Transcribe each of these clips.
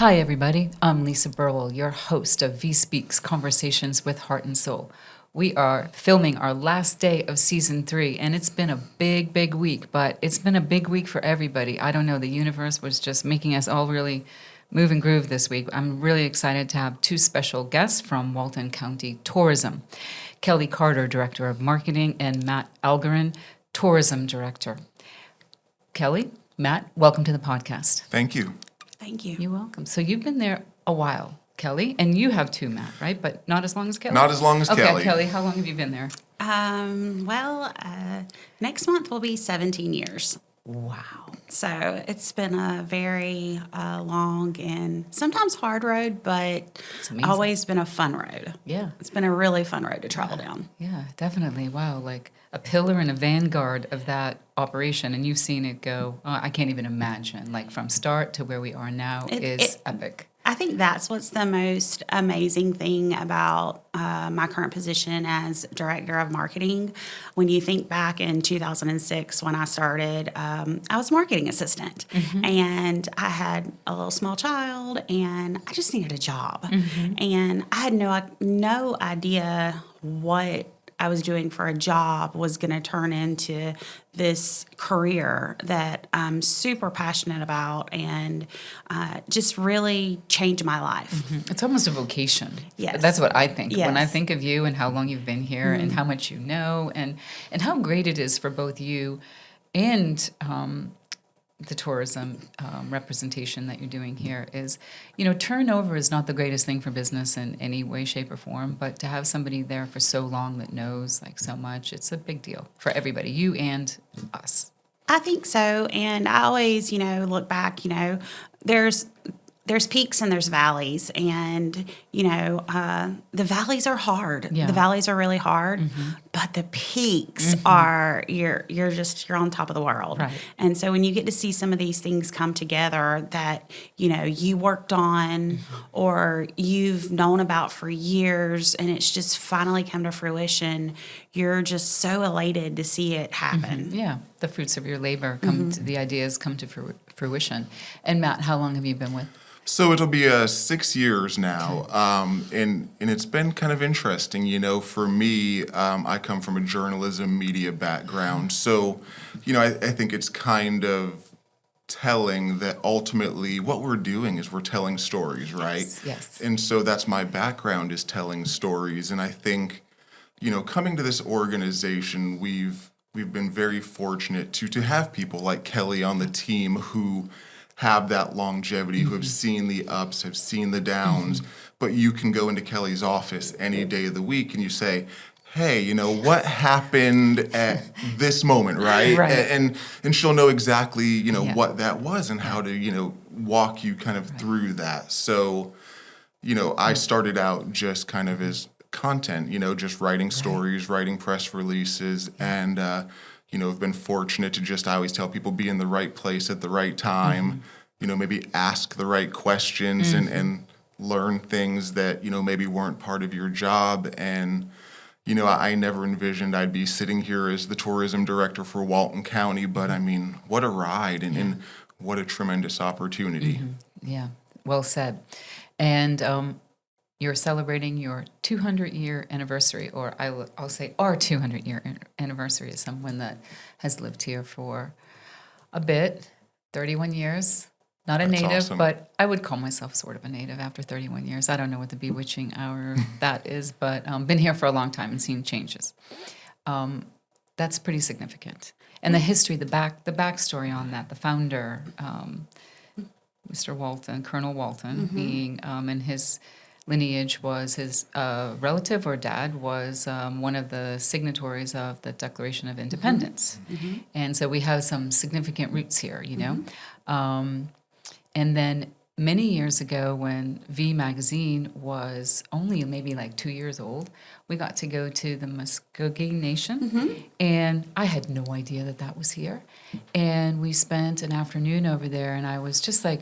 Hi, everybody. I'm Lisa Burwell, your host of V Speaks Conversations with Heart and Soul. We are filming our last day of season 3, and it's been a big, big week, but it's been a big week for everybody. I don't know, the universe was just making us all really move and groove this week. I'm really excited to have 2 special guests from Walton County Tourism. Kelli Carter, Director of Marketing, and Matt Algarin, Tourism Director. Kelli, Matt, welcome to the podcast. Thank you. Thank you. You're welcome. So you've been there a while, Kelli, and you have 2, Matt, right? But not as long as Kelli? Not as long as Kelli. Okay, Kelli, how long have you been there? Next month will be 17 years. Wow. So it's been a very long and sometimes hard road, but always been a fun road. Yeah. It's been a really fun road to travel down. Yeah, definitely. Wow, like a pillar and a vanguard of that operation, and you've seen it go, I can't even imagine, like from start to where we are now is epic. I think that's what's the most amazing thing about my current position as Director of Marketing. When you think back in 2006 when I started, I was a marketing assistant, and I had a little small child, and I just needed a job. And I had no idea what I was doing for a job was going to turn into this career that I'm super passionate about and just really changed my life. It's almost a vocation. Yes. That's what I think. Yes. When I think of you and how long you've been here and how much you know and how great it is for both you and the tourism representation that you're doing here is, turnover is not the greatest thing for business in any way, shape, or form, but to have somebody there for so long that knows like so much, it's a big deal for everybody, you and us. I think so. And I always, look back, there's peaks and there's valleys, and the valleys are hard. Yeah. The valleys are really hard, but the peaks are you're on top of the world. Right. And so when you get to see some of these things come together that you worked on or you've known about for years, and it's just finally come to fruition, you're just so elated to see it happen. Yeah, the fruits of your labor the ideas come to fruition. And Matt, how long have you been with? So it'll be 6 years now, and it's been kind of interesting. For me, I come from a journalism media background, so I think it's kind of telling that ultimately what we're doing is we're telling stories, right? Yes. And so that's my background, is telling stories, and I think coming to this organization, we've been very fortunate to have people like Kelli on the team who have that longevity, who have seen the ups, have seen the downs, but you can go into Kelli's office any day of the week and you say, hey, what happened at this moment, right? Right. And she'll know exactly, what that was and how to, walk you kind of through that. So, I started out just kind of as content, just writing stories, writing press releases, and I've been fortunate to I always tell people, be in the right place at the right time, maybe ask the right questions and learn things that, maybe weren't part of your job. And, I never envisioned I'd be sitting here as the tourism director for Walton County, but I mean, what a ride and what a tremendous opportunity. Yeah, well said. And you're celebrating your 200-year anniversary, or I'll say our 200-year anniversary as someone that has lived here for a bit, 31 years. Not a That's native, awesome. but I would call myself sort of a native after 31 years. I don't know what the bewitching hour that is, but been here for a long time and seen changes. That's pretty significant. And the history, the backstory on that, the founder, Mr. Walton, Colonel Walton, being in his lineage was his relative or dad was one of the signatories of the Declaration of Independence. And so we have some significant roots here, and then many years ago when VIE magazine was only maybe like 2 years old, we got to go to the Muscogee Nation, and I had no idea that was here. And we spent an afternoon over there, and I was just like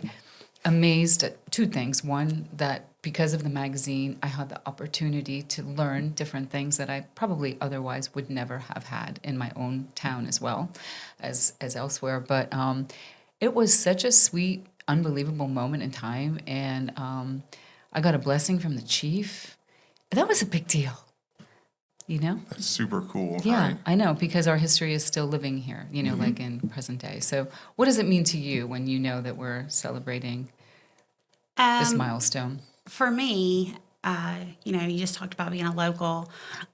amazed at 2 things. One, that because of the magazine, I had the opportunity to learn different things that I probably otherwise would never have had in my own town as well as elsewhere. But it was such a sweet unbelievable moment in time, and I got a blessing from the chief. That was a big deal, you know? That's super cool. Yeah, Right? I know, because our history is still living here, you know, like in present day. So what does it mean to you when you know that we're celebrating this milestone? For me, you just talked about being a local.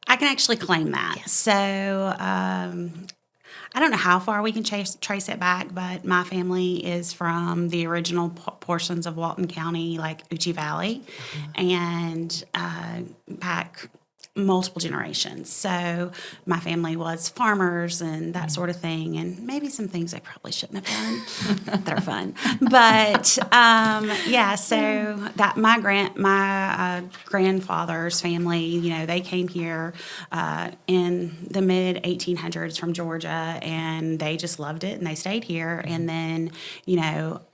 I can actually claim that. Yes. So I don't know how far we can trace it back, but my family is from the original portions of Walton County, like Uchi Valley, and back multiple generations. So my family was farmers and that sort of thing, and maybe some things I probably shouldn't have done that are fun. But so that my grandfather's family, they came here in the mid 1800s from Georgia, and they just loved it and they stayed here. And then,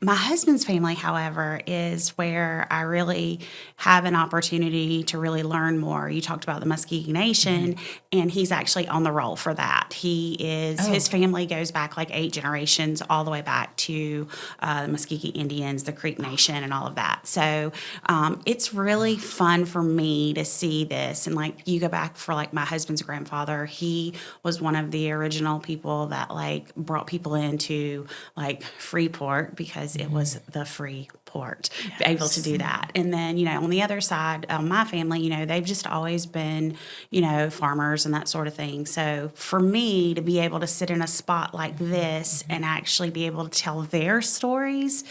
my husband's family, however, is where I really have an opportunity to really learn more. You talked about the Muscogee Nation, and he's actually on the roll for that. His family goes back like 8 generations, all the way back to the Muscogee Indians, the Creek Nation, and all of that. So it's really fun for me to see this. And like, you go back for like my husband's grandfather, he was one of the original people that like brought people into like Freeport, because it was the free port, able to do that. And then, on the other side, my family, they've just always been, farmers and that sort of thing. So for me to be able to sit in a spot like this and actually be able to tell their stories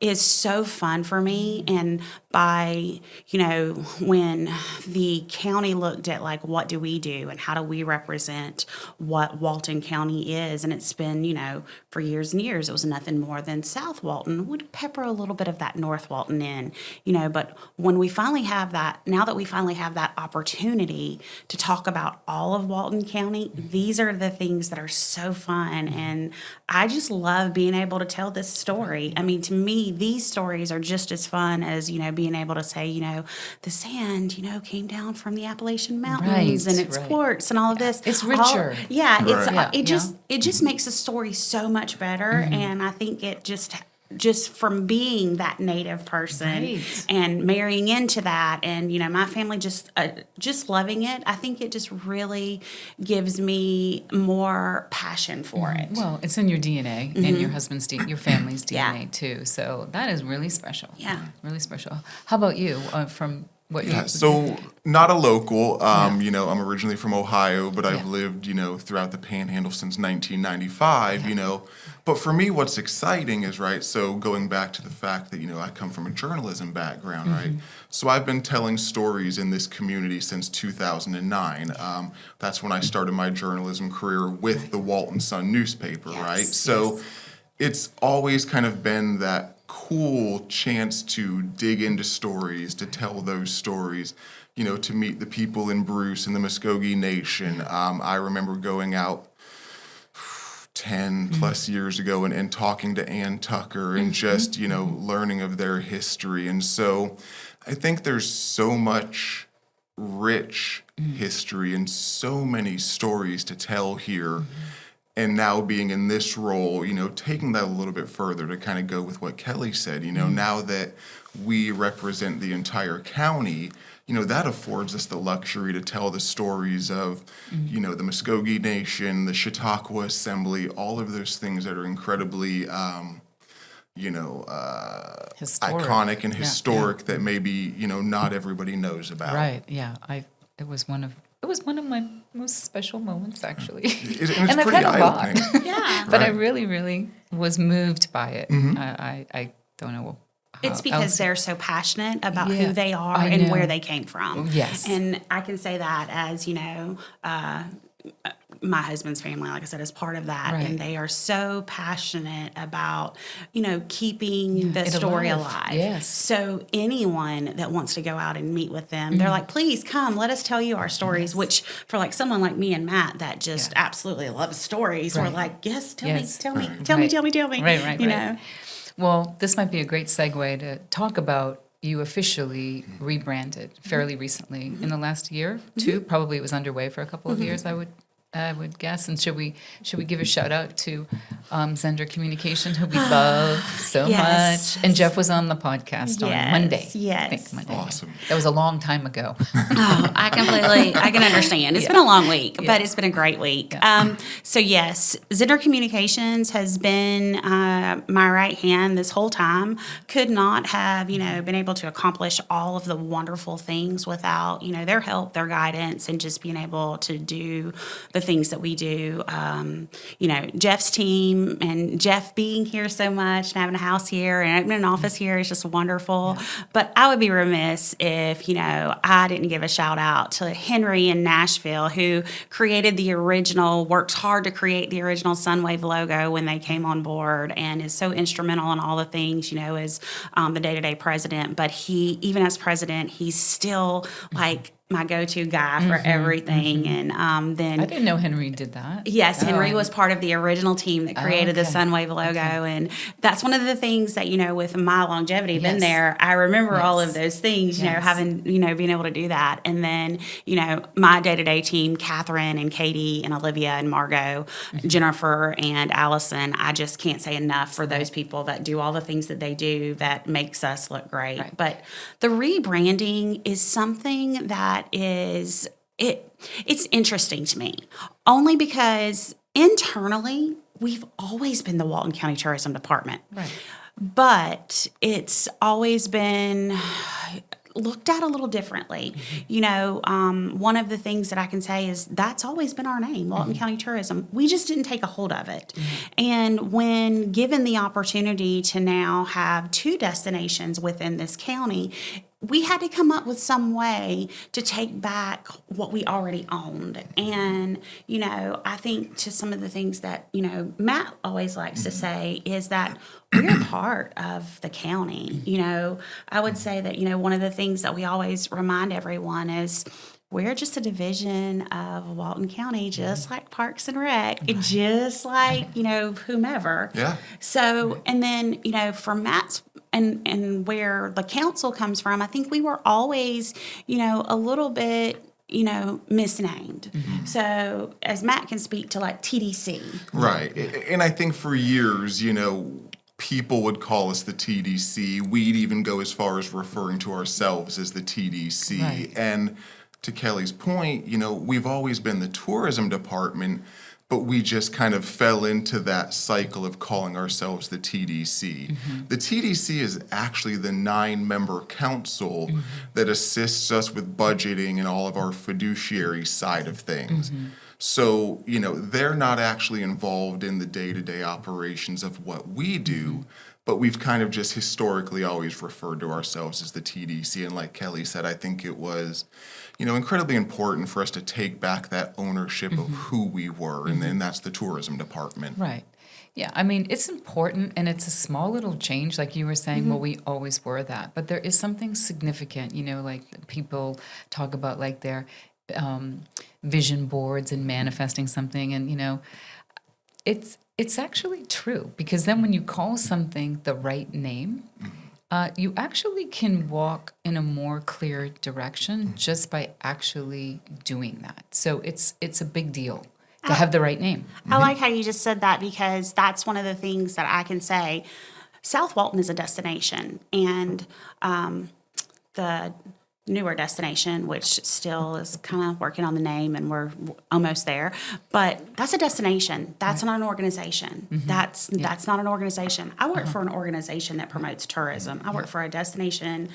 is so fun for me. And by, when the county looked at like, what do we do and how do we represent what Walton County is? And it's been, for years and years, it was nothing more than South Walton would pepper a little bit of that North Walton in, but when we finally have that, now that we finally have that opportunity to talk about all of Walton County, these are the things that are so fun. And I just love being able to tell this story. I mean, to me, these stories are just as fun as, being able to say, the sand, came down from the Appalachian Mountains, and it's quartz and all of this. It's richer. It just makes the story so much better. And I think it just from being that Native person and marrying into that, and my family just loving it, I think it just really gives me more passion for it. Well, it's in your DNA and your husband's your family's DNA too. So that is really special. Yeah, really special. How about you? From what? So not a local. I'm originally from Ohio, but I've lived, throughout the Panhandle since 1995. But for me, what's exciting is, right, so going back to the fact that, I come from a journalism background, right? So I've been telling stories in this community since 2009. That's when I started my journalism career with the Walton Sun newspaper, right? So it's always kind of been that cool chance to dig into stories, to tell those stories, to meet the people in Bruce and the Muscogee Nation. I remember going out 10 plus years ago and talking to Ann Tucker and just, learning of their history. And so I think there's so much rich history and so many stories to tell here. And now being in this role, taking that a little bit further to kind of go with what Kelli said, now that we represent the entire county, that affords us the luxury to tell the stories of, the Muscogee Nation, the Chautauqua Assembly, all of those things that are incredibly, iconic and historic that maybe, not everybody knows about. Right, yeah. It was one of my most special moments, actually. And I've had a lot. But Right. I really, really was moved by it. I don't know. It's because they're so passionate about Yeah, who they are I and know. where they came from. Yes. And I can say that as, my husband's family, like I said, is part of that. Right. And they are so passionate about, keeping the it story alive. alive. Yes. So anyone that wants to go out and meet with them, they're like, please come, let us tell you our stories, which for like someone like me and Matt that just absolutely loves stories, we're like, yes, tell me. Right. Well, this might be a great segue to talk about you officially rebranded fairly recently in the last year, 2. Probably it was underway for a couple of years, I would I would guess. And should we give a shout out to Zender Communication, who we love so Yes. much? And Jeff was on the podcast on Monday. Yes. I think Monday. Awesome. That was a long time ago. Oh, I can understand. It's been a long week, but it's been a great week. Yeah. So yes, Zender Communications has been my right hand this whole time. Could not have, been able to accomplish all of the wonderful things without, their help, their guidance, and just being able to do the things that we do. Jeff's team and Jeff being here so much and having a house here and having an office here is just wonderful. Yeah. But I would be remiss if, I didn't give a shout out to Henry in Nashville, who worked hard to create the original Sunwave logo when they came on board, and is so instrumental in all the things, as the day-to-day president. But even as president, he's still like my go-to guy for everything. And then I didn't know Henry did that. Yes, Henry was part of the original team that created the Sunwave logo. And that's one of the things that, with my longevity been there, I remember all of those things, having, being able to do that. And then, my day-to-day team, Catherine and Katie and Olivia and Margot, Jennifer and Allison, I just can't say enough for those people that do all the things that they do that makes us look great. Right. But the rebranding is something that it's interesting to me, only because internally we've always been the Walton County Tourism Department, right? But it's always been looked at a little differently. One of the things that I can say is that's always been our name, Walton County Tourism. We just didn't take a hold of it. And when given the opportunity to now have 2 destinations within this county, we had to come up with some way to take back what we already owned. And, I think to some of the things that, Matt always likes to say is that we're part of the county. I would say that, one of the things that we always remind everyone is we're just a division of Walton County, just like Parks and Rec, just like, whomever. Yeah. So, and then, for Matt's and where the council comes from, I think we were always, a little bit, misnamed. So as Matt can speak to like TDC. Right. And I think for years, people would call us the TDC. We'd even go as far as referring to ourselves as the TDC. Right. And to Kelly's point, we've always been the tourism department, but we just kind of fell into that cycle of calling ourselves the TDC. The TDC is actually the 9-member council that assists us with budgeting and all of our fiduciary side of things. So, they're not actually involved in the day-to-day operations of what we do, but we've kind of just historically always referred to ourselves as the TDC. And like Kelly said, I think it was, incredibly important for us to take back that ownership of who we were, and then that's the tourism department. Right. Yeah, I mean, it's important, and it's a small little change, like you were saying, well, we always were that. But there is something significant, like people talk about like their vision boards and manifesting something, and, it's actually true, because then when you call something the right name, you actually can walk in a more clear direction just by actually doing that. So it's a big deal to have the right name. I like how you just said that, because that's one of the things that I can say. South Walton is a destination, and the newer destination, which still is kind of working on the name, and we're almost there. But that's a destination. That's not an organization. That's not an organization. I work for an organization that promotes tourism. I work for a destination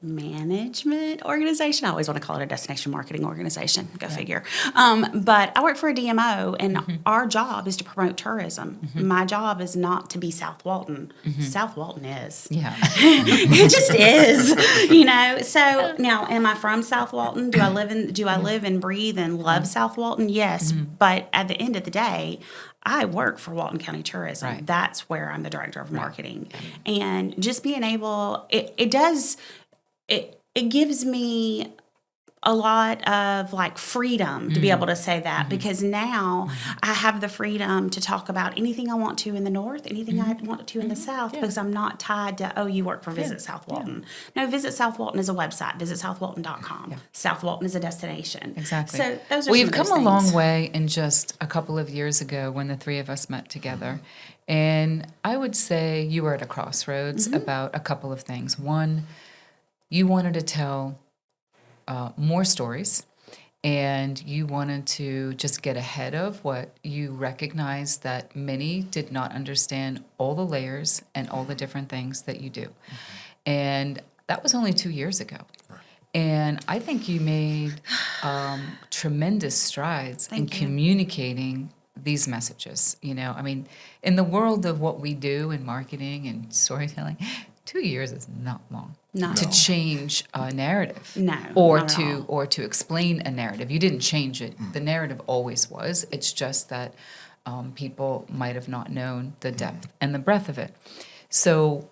management organization. I always want to call it a destination marketing organization. Go figure. But I work for a DMO, and our job is to promote tourism. My job is not to be South Walton. South Walton is. Yeah. It just is. So now, am I from South Walton? Do I live and breathe and love South Walton? Yes. But at the end of the day, I work for Walton County Tourism. Right. That's where I'm the director of marketing. And just being able, it gives me a lot of like freedom to be able to say that, because now I have the freedom to talk about anything I want to in the North, anything I want to in the South, because I'm not tied to, oh, you work for Visit South Walton. No, Visit South Walton is a website, visitsouthwalton.com. South Walton is a destination. Exactly. So those are well, some you've of come those a long things. way in just a couple of years ago when the three of us met together. And I would say you were at a crossroads about a couple of things. One, you wanted to tell more stories, and you wanted to just get ahead of what you recognized that many did not understand all the layers and all the different things that you do. And that was only 2 years ago. And I think you made tremendous strides in communicating these messages. You know, I mean, in the world of what we do in marketing and storytelling, 2 years is not long to change a narrative. No, or not at all. to explain a narrative. You didn't change it. The narrative always was. It's just that people might have not known the depth and the breadth of it. So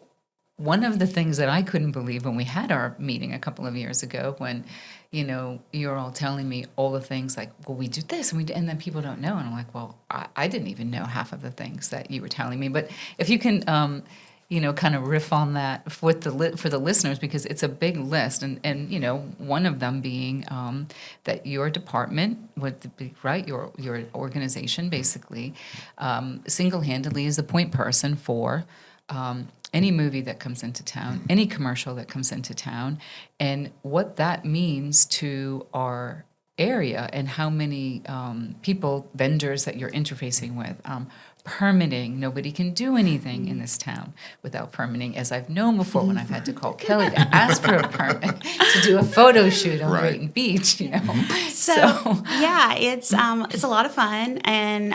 one of the things that I couldn't believe when we had our meeting a couple of years ago, when, you know, you're all telling me all the things like, well, we do this and then people don't know. And I'm like, well, I didn't even know half of the things that you were telling me. But if you can, you know, kind of riff on that for the listeners, because it's a big list. And you know, one of them being that your department would be, right, your organization basically single-handedly is the point person for any movie that comes into town, any commercial that comes into town, and what that means to our area and how many people, vendors that you're interfacing with. Permitting, nobody can do anything in this town without permitting, as I've known before when I've had to call Kelly to ask for a permit to do a photo shoot on Drayton Beach, you know. So yeah, it's a lot of fun, and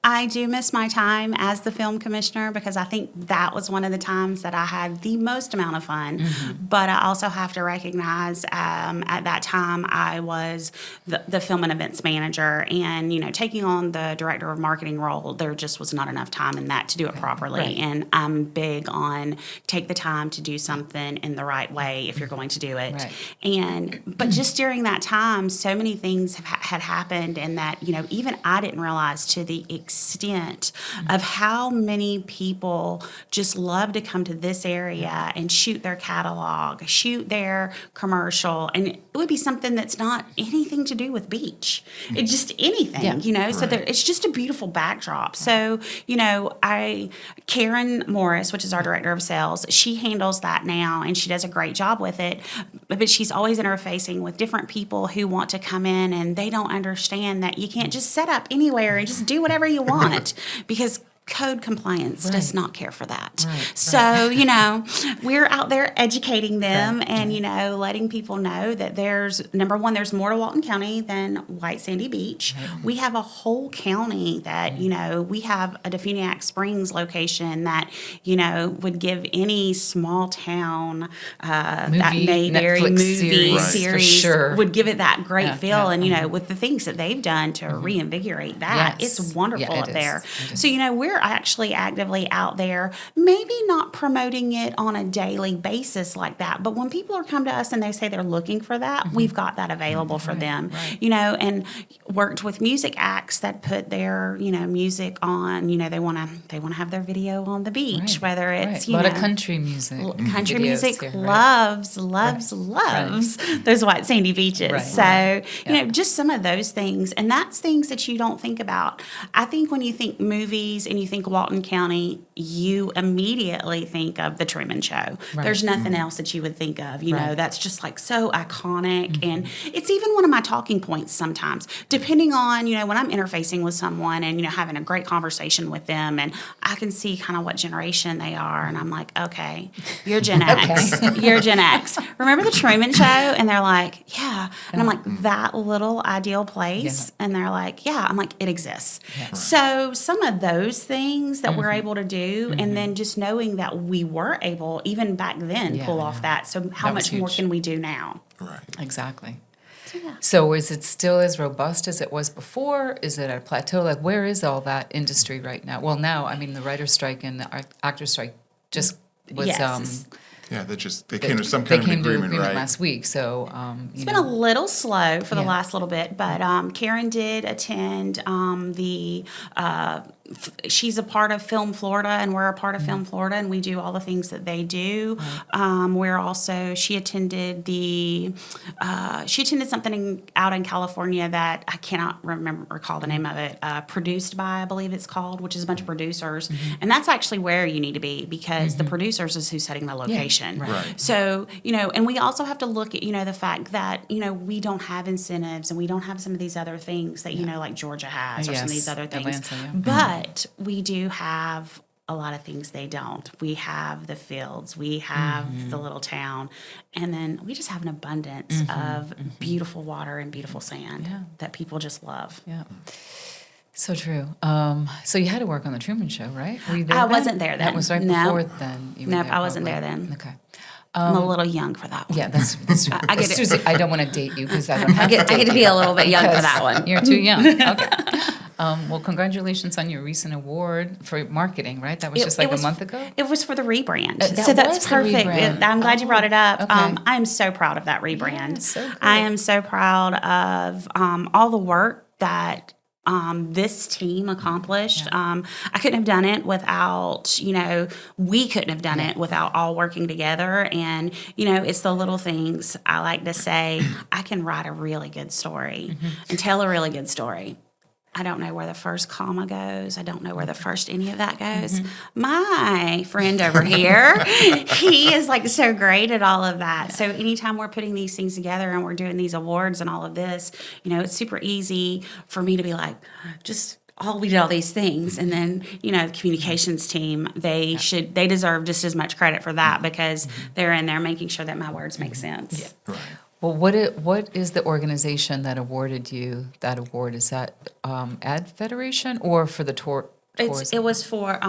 I do miss my time as the film commissioner, because I think that was one of the times that I had the most amount of fun. But I also have to recognize at that time I was the film and events manager, and, you know, taking on the director of marketing role, there just was not enough time in that to do it properly. And I'm big on take the time to do something in the right way if you're going to do it. But just during that time, so many things had happened, and that, you know, even I didn't realize to the extent of how many people just love to come to this area and shoot their catalog, shoot their commercial, and it would be something that's not anything to do with beach. It's just anything, you know. So it's just a beautiful backdrop. So, you know, Karen Morris, which is our director of sales, she handles that now, and she does a great job with it. But she's always interfacing with different people who want to come in, and they don't understand that you can't just set up anywhere and just do whatever you want, because code compliance does not care for that. So, you know, we're out there educating them and, you know, letting people know that there's, number one, there's more to Walton County than White Sandy Beach. We have a whole county that, you know, we have a Defuniak Springs location that, you know, would give any small town that Mayberry movie series would give it that great feel. And, you know, with the things that they've done to reinvigorate that, it's wonderful up there. So, you know, we're actually actively out there, maybe not promoting it on a daily basis like that, but when people are come to us and they say they're looking for that, we've got that available for them, you know, and worked with music acts that put their, you know, music on, you know, they want to have their video on the beach, whether it's, you know, a lot of country music. Country music here, loves those white sandy beaches. So, you know, just some of those things, and that's things that you don't think about. I think when you think movies and you think Walton County, you immediately think of the Truman Show. There's nothing else that you would think of, you know, that's just like so iconic. And it's even one of my talking points sometimes, depending on, you know, when I'm interfacing with someone and, you know, having a great conversation with them, and I can see kind of what generation they are. And I'm like, okay, you're Gen X. You're Gen X. Remember the Truman Show? And they're like, yeah. And I'm like, that little ideal place? And they're like, yeah. I'm like, it exists. So some of those things that we're able to do, and then just knowing that we were able, even back then, pull off that. So how much more can we do now? Exactly. So is it still as robust as it was before? Is it at a plateau? Like, where is all that industry right now? Well, now, I mean, the writer's strike and the actor's strike just was Yeah, they came to some kind of agreement, right? last week. So It's been a little slow for the last little bit, but Karen did attend she's a part of Film Florida, and we're a part of Film Florida, and we do all the things that they do. She attended something out in California that I cannot recall the name of it, Produced By, I believe it's called, which is a bunch of producers. And that's actually where you need to be, because the producers is who's setting the location. Yeah, right. So, and we also have to look at, the fact that, we don't have incentives, and we don't have some of these other things that, like Georgia has, or some of these other things. Atlanta, But we do have a lot of things they don't. We have the fields, we have the little town, and then we just have an abundance of beautiful water and beautiful sand that people just love. Yeah. So true. So you had to work on the Truman Show, right? Were you there I then? wasn't there then. That was right No. before then. You were Nope, there I wasn't probably. there then. Okay. I'm a little young for that one. Yeah, that's I get it. Susie, I don't want to date you because I don't have I get to be a little bit young for that one. You're too young. Okay. Well, congratulations on your recent award for marketing, right? That was just like a month ago? It was for the rebrand. That So that's was the perfect. rebrand. I'm glad you brought it up. Okay. I am so proud of that rebrand. Yeah, so good. I am so proud of all the work that this team accomplished. I couldn't have done it without, we couldn't have done it without all working together. And, it's the little things. I like to say, I can write a really good story and tell a really good story. I don't know where the first comma goes. I don't know where the first any of that goes. My friend over here, he is like so great at all of that. So anytime we're putting these things together and we're doing these awards and all of this, it's super easy for me to be like, we did all these things. And then, the communications team, they deserve just as much credit for that, because they're in there making sure that my words make sense. Yeah. Right. Well, what is the organization that awarded you that award? Is that Ad Federation or for the tourism? It was for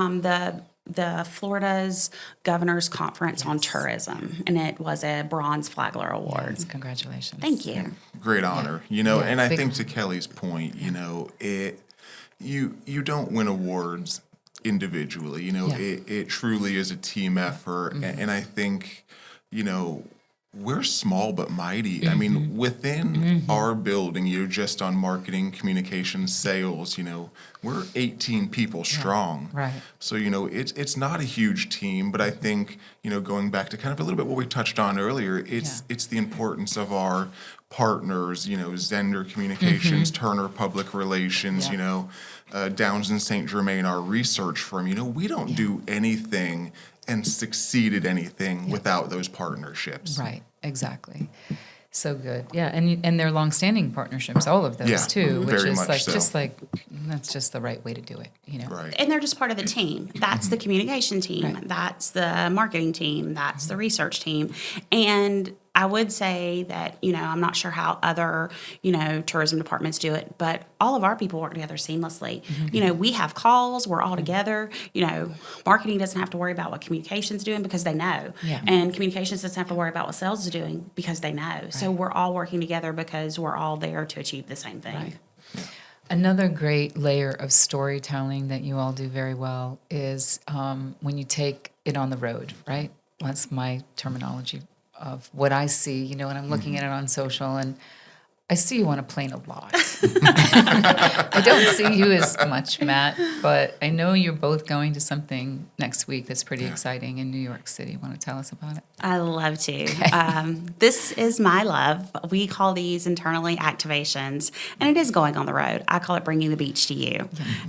the Florida's Governor's Conference on Tourism, and it was a Bronze Flagler Award. Yes, congratulations. Thank you. Great honor, and I think to Kelly's point, you don't win awards individually. It truly is a team effort, and I think, we're small but mighty. I mean, within our building, just on marketing, communications, sales, we're 18 people strong. Right. So, it's not a huge team, but I think, going back to kind of a little bit what we touched on earlier, it's the importance of our partners, Zender Communications, Turner Public Relations, Downs and St. Germain, our research firm. We don't do anything and succeed at anything without those partnerships. Right, exactly. So good. Yeah, and they're long-standing partnerships, all of those too, which very is much like so. that's just the right way to do it, Right. And they're just part of the team. That's the communication team. Right. That's the marketing team. That's the research team. And I would say that, I'm not sure how other, tourism departments do it, but all of our people work together seamlessly. We have calls, we're all together. Marketing doesn't have to worry about what communication's doing because they know. Yeah. And communications doesn't have to worry about what sales is doing because they know. So we're all working together because we're all there to achieve the same thing. Right. Another great layer of storytelling that you all do very well is when you take it on the road, right? That's my terminology of what I see, when I'm looking at it on social, and I see you on a plane a lot. I don't see you as much, Matt, but I know you're both going to something next week that's pretty exciting in New York City. Want to tell us about it? I love to. This is my love. We call these internally activations, and it is going on the road. I call it bringing the beach to you.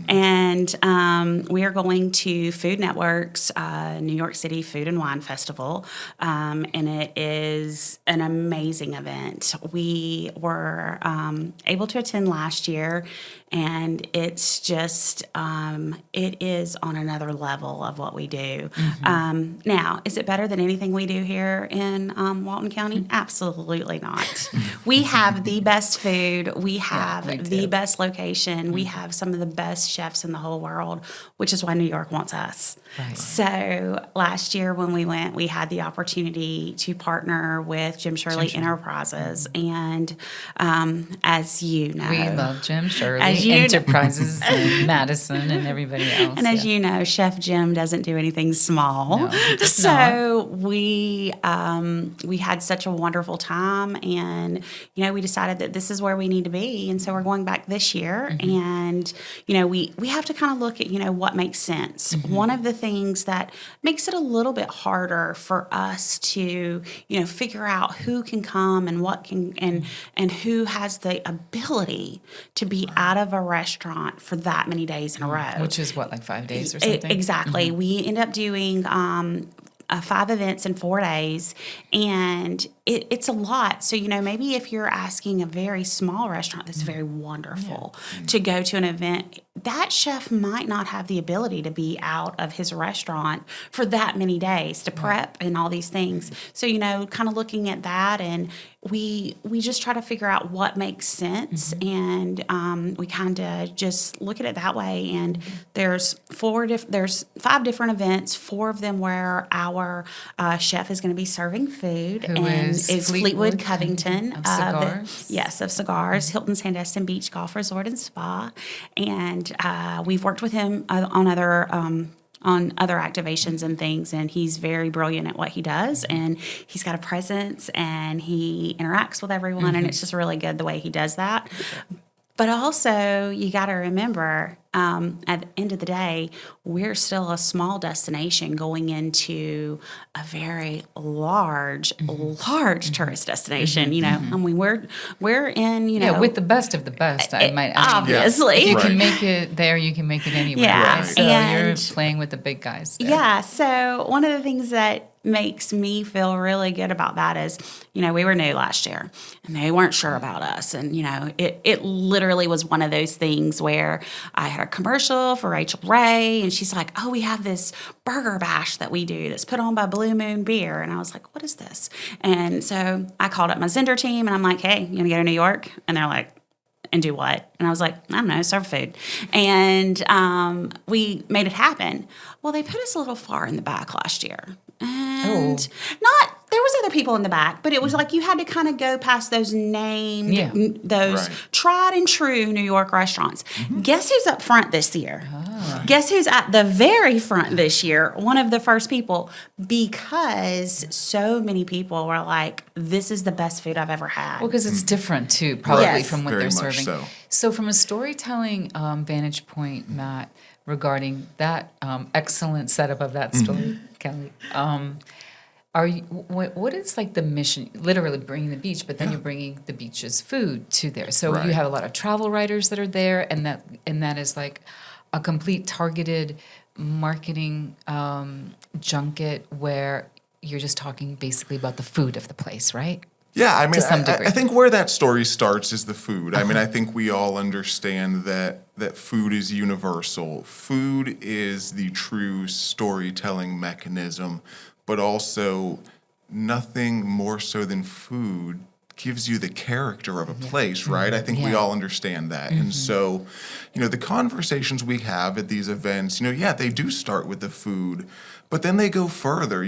And we are going to Food Network's New York City Food and Wine Festival, and it is an amazing event. We were able to attend last year, and it's just, it is on another level of what we do. Now, is it better than anything we do here in Walton County? Absolutely not. We have the best food. We have the best location. We have some of the best chefs in the whole world, which is why New York wants us. Right. So last year when we went, we had the opportunity to partner with Jim Shirley Enterprises, and as you know. We love Jim Shirley, As you know. Enterprises, and Madison, and everybody else. And as you know, Chef Jim doesn't do anything small. No, he does So we had such a wonderful time, and we decided that this is where we need to be, and so we're going back this year. And we have to kind of look at what makes sense. One of the things that makes it a little bit harder for us to figure out who can come and what can and who has the ability to be out of a restaurant for that many days in a row. Which is what, like 5 days or something? Exactly. We end up doing 5 events in 4 days, and it's a lot. So, maybe if you're asking a very small restaurant that's very wonderful to go to an event, that chef might not have the ability to be out of his restaurant for that many days to prep and all these things. So, kind of looking at that, and we just try to figure out what makes sense, and we kind of just look at it that way. And there's 5 different events, 4 of them where our chef is going to be serving food, Who and is is Fleetwood Covington of cigars. of cigars, Hilton Sandestin Beach Golf Resort and Spa, and we've worked with him on other activations and things, and he's very brilliant at what he does, and he's got a presence, and he interacts with everyone, and it's just really good the way he does that. But also, you got to remember, at the end of the day, we're still a small destination going into a very large tourist destination. I mean, we're in, with the best of the best. I mean, obviously. if you can make it there, you can make it anywhere. Yeah. Right? So And- you're playing with the big guys there. Yeah. So one of the things that makes me feel really good about that is, we were new last year and they weren't sure about us. And, it literally was one of those things where I had a commercial for Rachel Ray, and she's like, oh, we have this burger bash that we do that's put on by Blue Moon Beer. And I was like, what is this? And so I called up my Zender team and I'm like, hey, you want to go to New York? And they're like, and do what? And I was like, I don't know, serve food. And we made it happen. Well, they put us a little far in the back last year. And there was other people in the back, but it was like you had to kind of go past those named, those tried and true New York restaurants. Guess who's up front this year? Guess who's at the very front this year? One of the first people, because so many people were like, this is the best food I've ever had. Well, because it's different too, probably Yes. from what Very they're much serving. so. From a storytelling vantage point, Matt, regarding that excellent setup of that story, Kelly, are you? What is like the mission? Literally bringing the beach, but then you're bringing the beach's food to there. So you have a lot of travel writers that are there, and that is like a complete targeted marketing junket where you're just talking basically about the food of the place, right? Yeah, I mean, some degree. I think where that story starts is the food. I mean, I think we all understand that food is universal. Food is the true storytelling mechanism, but also nothing more so than food gives you the character of a place, right? I think we all understand that. And so, the conversations we have at these events, they do start with the food, but then they go further.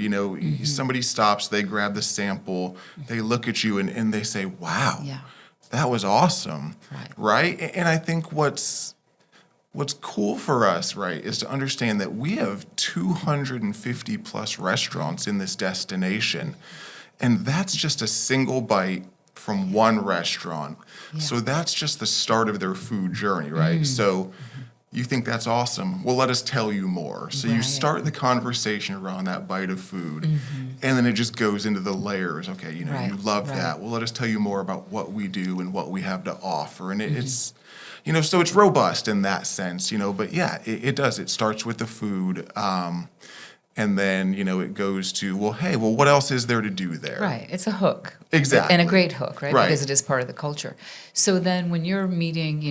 Somebody stops, they grab the sample, they look at you and they say, wow, that was awesome, right? And I think what's cool for us, right, is to understand that we have 250 plus restaurants in this destination, and that's just a single bite from one restaurant. So that's just the start of their food journey, right? So you think that's awesome. Well, let us tell you more. So you start the conversation around that bite of food, and then it just goes into the layers. Okay, you love that. Well, let us tell you more about what we do and what we have to offer. And it's, so it's robust in that sense, but it does. It starts with the food. And then, it goes to, what else is there to do there? Right. It's a hook. Exactly. And a great hook, right? Right. Because it is part of the culture. So then when you're meeting,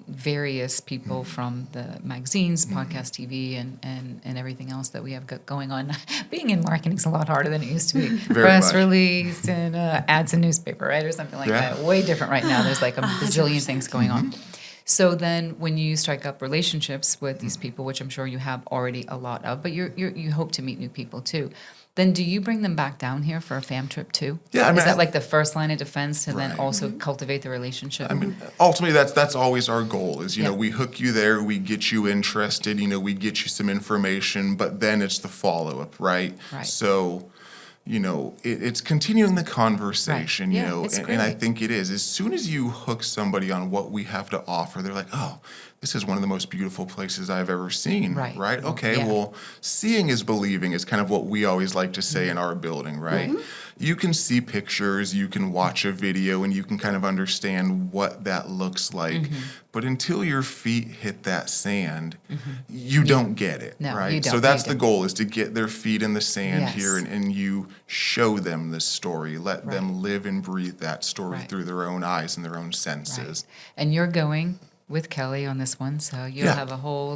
various people from the magazines, podcast TV, and everything else that we have going on, being in marketing is a lot harder than it used to be. Press much. release and ads in newspaper, right? Or something like that. Way different right now. There's like a bazillion things going on. So then when you strike up relationships with these people, which I'm sure you have already a lot of, but you hope to meet new people too, Then do you bring them back down here for a fam trip too? Yeah, I mean, is that like the first line of defense to then Right. also cultivate the relationship? I mean, ultimately, that's always our goal is, we hook you there, we get you interested, we get you some information, but then it's the follow-up, right? Right. So, it's continuing the conversation, Right. Yeah, it's and I great. think it is. As soon as you hook somebody on what we have to offer, they're like, oh, this is one of the most beautiful places I've ever seen, Right. right? Okay, Yeah. well, seeing is believing is kind of what we always like to say in our building, right? You can see pictures, you can watch a video, and you can kind of understand what that looks like. But until your feet hit that sand, you don't get it, No, right? you don't. So that's You the don't. goal, is to get their feet in the sand Yes. here, and you show them the story. Let Right. them live and breathe that story Right. through their own eyes and their own senses. And you're going with Kelly on this one, so you'll Yeah. have a whole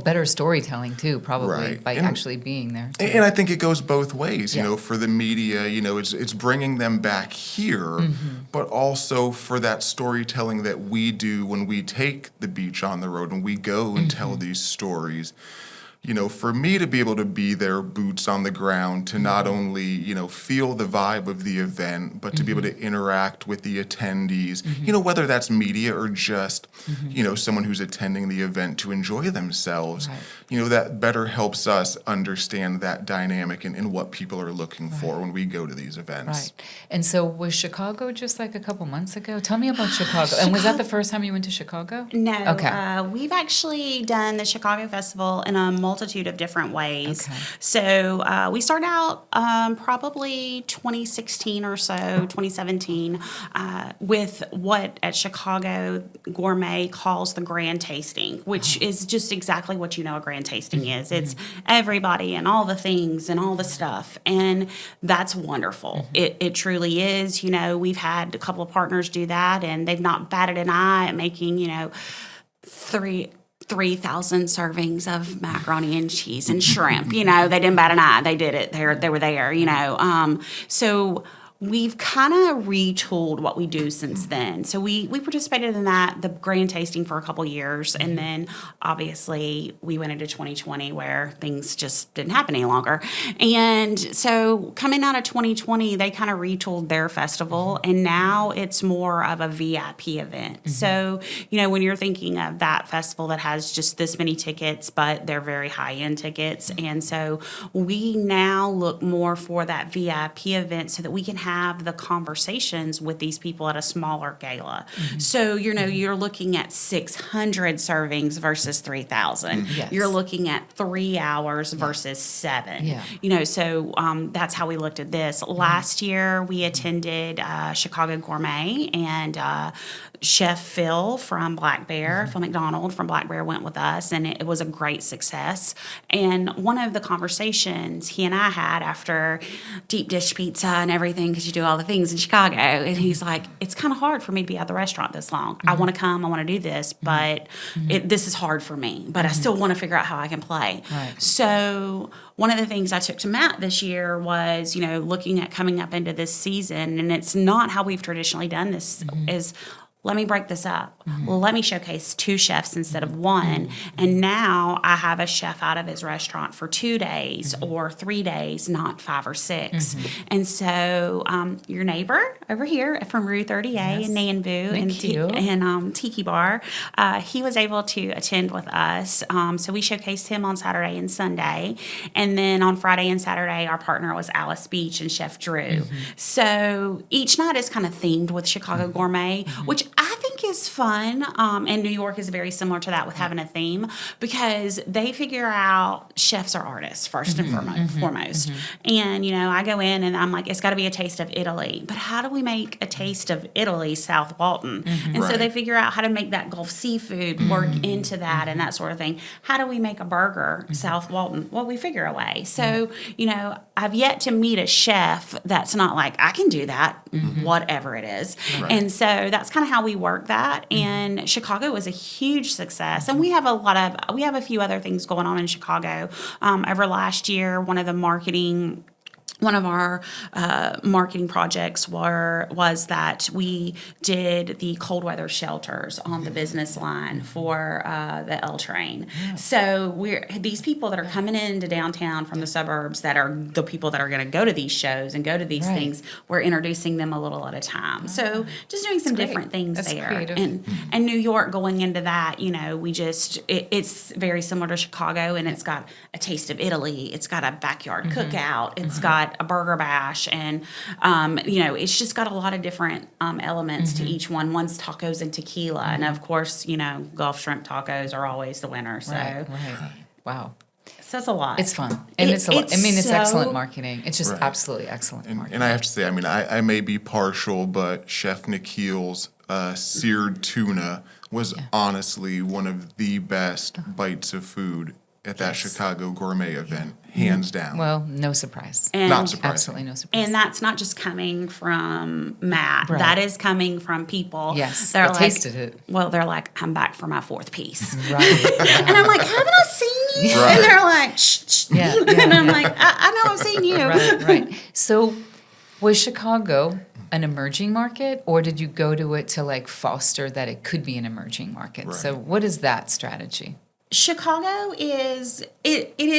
better storytelling too, probably Right. by And- actually being there. too. And I think it goes both ways, Yeah. for the media, it's bringing them back here, but also for that storytelling that we do when we take the beach on the road and we go and tell these stories. For me to be able to be there, boots on the ground, to not only, feel the vibe of the event, but to be able to interact with the attendees, whether that's media or just, someone who's attending the event to enjoy themselves, Right. that better helps us understand that dynamic and what people are looking for when we go to these events. Right. And so was Chicago just like a couple months ago? Tell me about Chicago. And was that the first time you went to Chicago? No, Okay. we've actually done the Chicago Festival in a multitude of different ways. Okay. So we started out probably 2016 or so, 2017, with what at Chicago Gourmet calls the grand tasting, which is just exactly what a grand tasting is. It's everybody and all the things and all the stuff, and that's wonderful. It truly is. We've had a couple of partners do that, and they've not batted an eye at making 3,000 servings of macaroni and cheese and shrimp. They didn't bat an eye. They did it. They were there. So we've kind of retooled what we do since then. So we participated in the grand tasting for a couple years, and then obviously we went into 2020 where things just didn't happen any longer. And so coming out of 2020, they kind of retooled their festival, and now it's more of a VIP event. So, when you're thinking of that festival that has just this many tickets, but they're very high-end tickets, and so we now look more for that VIP event so that we can have the conversations with these people at a smaller gala. So, you're looking at 600 servings versus 3,000. Yes. You're looking at 3 hours versus 7. Yeah. So that's how we looked at this. Last year, we attended Chicago Gourmet, and Chef Phil from Black Bear, Phil McDonald from Black Bear went with us, and it was a great success. And one of the conversations he and I had after deep dish pizza and everything, because you do all the things in Chicago, and he's like, it's kind of hard for me to be at the restaurant this long. I want to come, I want to do this, but this is hard for me, but I still want to figure out how I can play. Right. So one of the things I took to Matt this year was, looking at coming up into this season, and it's not how we've traditionally done this, is let me break this up. Let me showcase 2 chefs instead of 1. And now I have a chef out of his restaurant for 2 days or 3 days, not 5 or 6. And so your neighbor over here from Rue 30A in Nanbu and Tiki Bar, he was able to attend with us. So we showcased him on Saturday and Sunday. And then on Friday and Saturday, our partner was Alice Beach and Chef Drew. So each night is kind of themed with Chicago Gourmet, which I think is fun. And New York is very similar to that with having a theme, because they figure out chefs are artists first and foremost. And, I go in and I'm like, it's got to be a taste of Italy. But how do we make a taste of Italy, South Walton? And so they figure out how to make that Gulf seafood work into that and that sort of thing. How do we make a burger, South Walton? Well, we figure a way. So, I've yet to meet a chef that's not like, I can do that, whatever it is. Right. And so that's kind of how we work that. And Chicago was a huge success. And we have a few other things going on in Chicago. Over last year, one of the marketing one of our marketing projects was that we did the cold weather shelters on the business line for the L train. Yeah. So these people that are coming into downtown from the suburbs, that are the people that are going to go to these shows and go to these things, we're introducing them a little at a time. So just doing some different things there. Creative. And New York, going into that, it's very similar to Chicago, and it's got a taste of Italy. It's got a backyard cookout. It's got a burger bash, and it's just got a lot of different elements to each one. One's tacos and tequila, and of course, Gulf shrimp tacos are always the winner. So, right. Wow. So it's a lot. It's fun, and it's a lot. I mean, it's excellent marketing. It's just absolutely excellent marketing. And I have to say, I mean, I may be partial, but Chef Nikhil's seared tuna was honestly one of the best bites of food at that Chicago gourmet event, hands down. Well, no surprise. Not surprising. Absolutely no surprise. And that's not just coming from Matt. Right. That is coming from people. Yes, they're I tasted it. Well, they're like, I'm back for my fourth piece. Right. And I'm like, haven't I seen you? Right. And they're like, shh. Yeah. And I'm like, I know I've seen you. Right. So was Chicago an emerging market, or did you go to it to like foster that it could be an emerging market? Right. So what is that strategy? Chicago is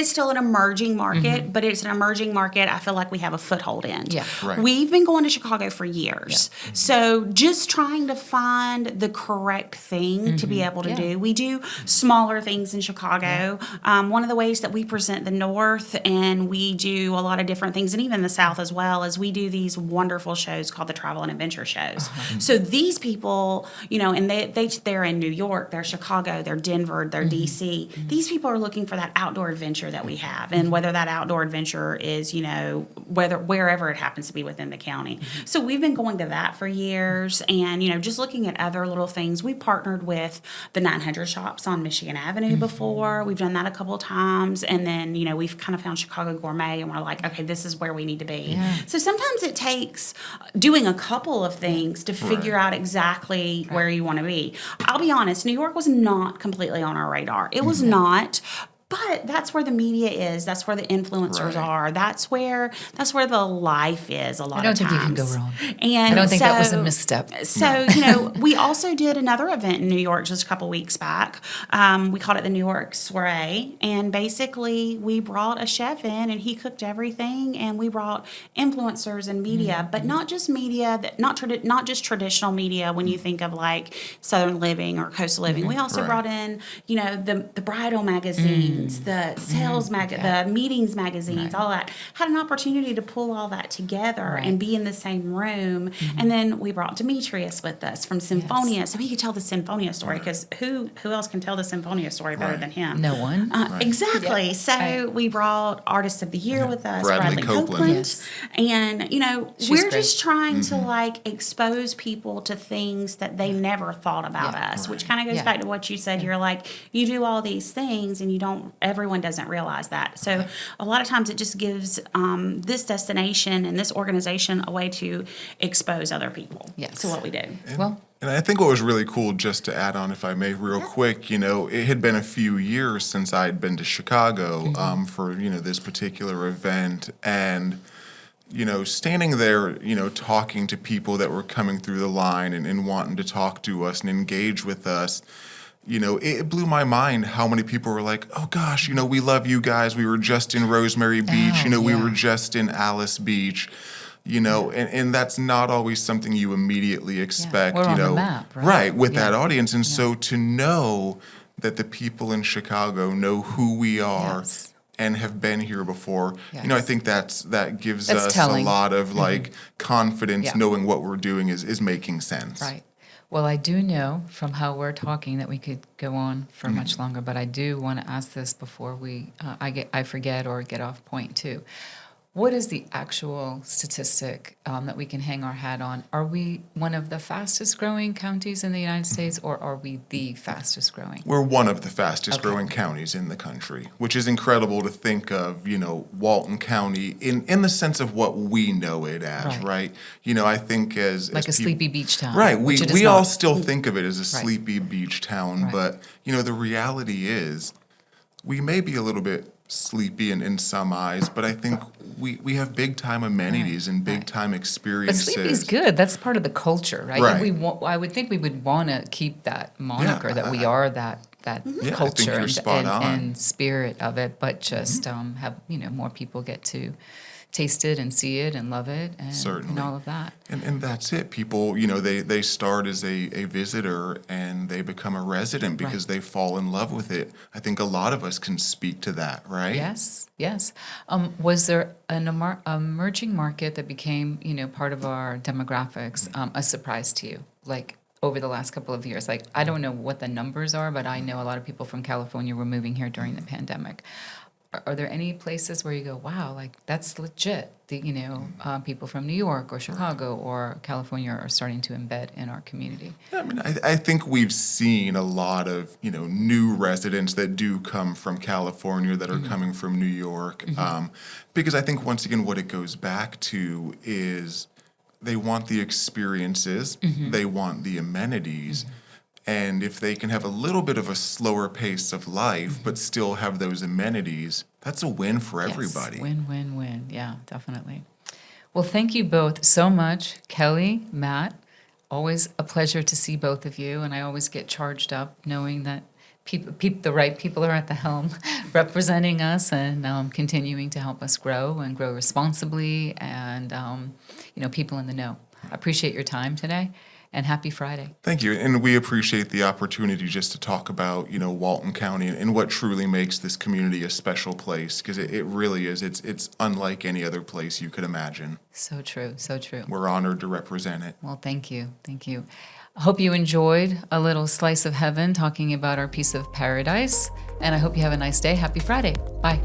still an emerging market, but it's an emerging market I feel like we have a foothold in. Yeah. Right. We've been going to Chicago for years. Yeah. So just trying to find the correct thing to be able to do. We do smaller things in Chicago. One of the ways that we present the North, and we do a lot of different things, and even the South as well, is we do these wonderful shows called the Travel and Adventure shows. So these people, and they're in New York, they're Chicago, they're Denver, they're DC. These people are looking for that outdoor adventure that we have, and whether that outdoor adventure is, wherever it happens to be within the county. So we've been going to that for years, and just looking at other little things. We partnered with the 900 shops on Michigan Avenue before. We've done that a couple of times, and then we've kind of found Chicago Gourmet, and we're like, okay, this is where we need to be. Yeah. So sometimes it takes doing a couple of things to figure out exactly where you want to be. I'll be honest, New York was not completely on our radar. It was not. But that's where the media is. That's where the influencers are. That's where the life is a lot of times. I don't think you can go wrong. And I don't think that was a misstep. So, we also did another event in New York just a couple weeks back. We called it the New York Soiree. And basically, we brought a chef in, and he cooked everything. And we brought influencers and media, but not just media, not just traditional media when you think of like Southern Living or Coastal Living. We also brought in, the bridal magazines. The sales the meetings magazines, all that. Had an opportunity to pull all that together and be in the same room. And then we brought Demetrius with us from Symphonia, so he could tell the Symphonia story, because who else can tell the Symphonia story better than him? No one. Exactly. Yeah. So we brought Artist of the Year with us, Bradley Copeland. Yes. And, we're just trying to like expose people to things that they never thought about us, which kind of goes back to what you said. You're like, you do all these things and everyone doesn't realize that. So a lot of times it just gives this destination and this organization a way to expose other people to what we do. And I think what was really cool, just to add on, if I may, real quick, it had been a few years since I had been to Chicago for, this particular event. And, standing there, talking to people that were coming through the line and wanting to talk to us and engage with us, it blew my mind how many people were like, oh gosh, we love you guys. We were just in Rosemary Beach. We were just in Alice Beach. And that's not always something you immediately expect, We're on the map, right? With that audience. And so to know that the people in Chicago know who we are and have been here before, I think that gives us telling. A lot of confidence, knowing what we're doing is making sense. Right. Well, I do know from how we're talking that we could go on for much longer, but I do want to ask this before I forget or get off point too. What is the actual statistic that we can hang our hat on? Are we one of the fastest growing counties in the United States, or are we the fastest growing? We're one of the fastest growing counties in the country, which is incredible to think of, Walton County in the sense of what we know it as, right? I think as a sleepy beach town. Right. We all still think of it as a sleepy beach town, but, the reality is we may be a little bit sleepy in some eyes, but I think we have big time amenities and big time But experiences. sleepy's good. That's part of the culture, right? Right. And I would think we would want to keep that moniker that we are that I think culture you're spot on. and spirit of it, but just have more people get to taste it and see it and love it and, Certainly. all of that. And that's it. People, they start as a visitor and they become a resident because they fall in love with it. I think a lot of us can speak to that, right? Yes, yes. Was there an emerging market that became, part of our demographics, a surprise to you? Like over the last couple of years, like I don't know what the numbers are, but I know a lot of people from California were moving here during the pandemic. Are there any places where you go, wow, like that's legit? People from New York or Chicago or California are starting to embed in our community. I mean, I think we've seen a lot of, new residents that do come from California that are coming from New York. Because I think, once again, what it goes back to is they want the experiences, they want the amenities. And if they can have a little bit of a slower pace of life, but still have those amenities, that's a win for everybody. Yes, win, win, win. Yeah, definitely. Well, thank you both so much, Kelli, Matt. Always a pleasure to see both of you, and I always get charged up knowing that the right people are at the helm representing us and continuing to help us grow and grow responsibly and, people in the know. I appreciate your time today. And happy Friday. Thank you. And we appreciate the opportunity just to talk about, Walton County and what truly makes this community a special place, because it really is. It's unlike any other place you could imagine. So true, so true. We're honored to represent it. Well, thank you. Thank you. I hope you enjoyed a little slice of heaven talking about our piece of paradise. And I hope you have a nice day. Happy Friday. Bye.